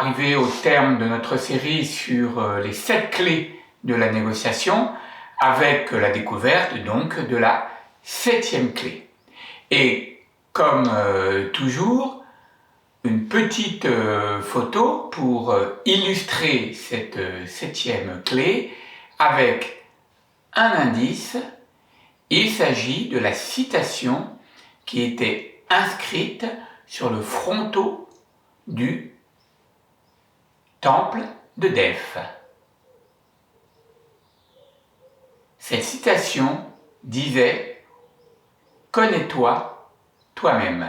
arrivé au terme de notre série sur les 7 clés de la négociation, avec la découverte donc de la 7e clé. Et comme toujours, une petite photo pour illustrer cette 7e clé avec un indice. Il s'agit de la citation qui était inscrite sur le fronton du temple de Delphes. Cette citation disait « Connais-toi toi-même ».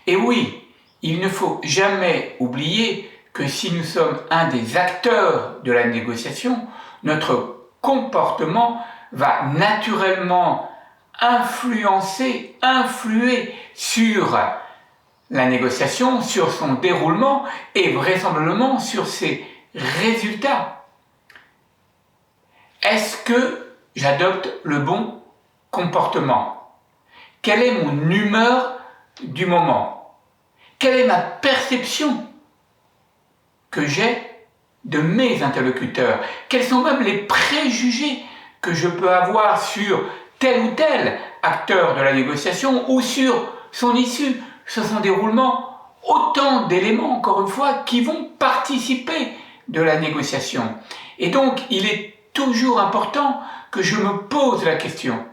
Et oui, il ne faut jamais oublier que si nous sommes un des acteurs de la négociation, notre comportement va naturellement influer sur la négociation, sur son déroulement et vraisemblablement sur ses résultats. Est-ce que j'adopte le bon comportement? Quelle est mon humeur du moment? Quelle est ma perception que j'ai de mes interlocuteurs? Quels sont même les préjugés que je peux avoir sur tel ou tel acteur de la négociation ou sur son issue, sur son déroulement? Autant d'éléments, encore une fois, qui vont participer de la négociation. Et donc, il est toujours important que je me pose la question: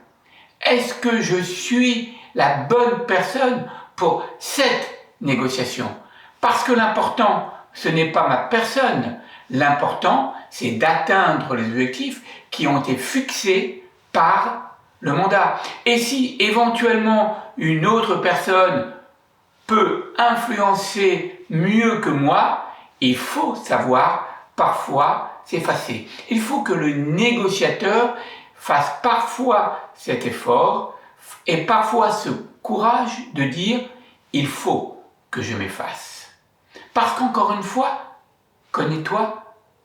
est-ce que je suis la bonne personne pour cette négociation? Parce que l'important, ce n'est pas ma personne. L'important, c'est d'atteindre les objectifs qui ont été fixés par le mandat. Et si éventuellement une autre personne peut influencer mieux que moi, il faut savoir parfois s'effacer. Il faut que le négociateur fasse parfois cet effort et parfois ce courage de dire « il faut que je m'efface ». Parce qu'encore une fois, connais-toi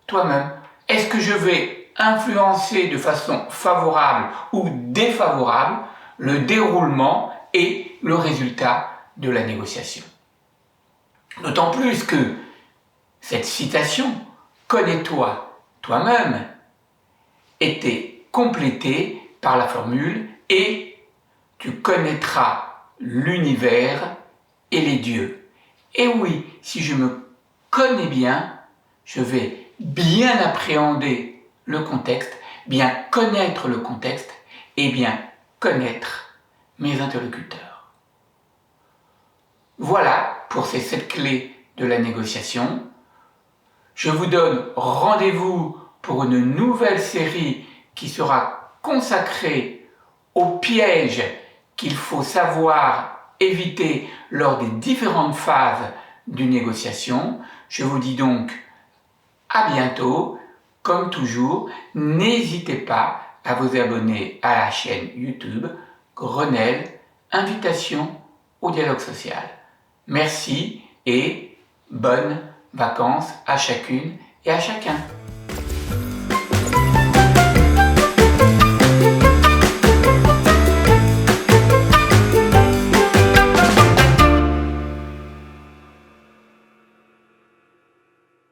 toi-même. Est-ce que je vais influencer de façon favorable ou défavorable le déroulement et le résultat de la négociation? D'autant plus que cette citation « connais-toi toi-même » était complétée par la formule « et tu connaîtras l'univers et les dieux ». Et oui, si je me connais bien, je vais bien appréhender le contexte, bien connaître le contexte et bien connaître mes interlocuteurs. Voilà pour ces 7 clés de la négociation. Je vous donne rendez-vous pour une nouvelle série qui sera consacrée aux pièges qu'il faut savoir éviter lors des différentes phases d'une négociation. Je vous dis donc à bientôt. Comme toujours, n'hésitez pas à vous abonner à la chaîne YouTube Grenelle, invitation au dialogue social. Merci et bonnes vacances à chacune et à chacun.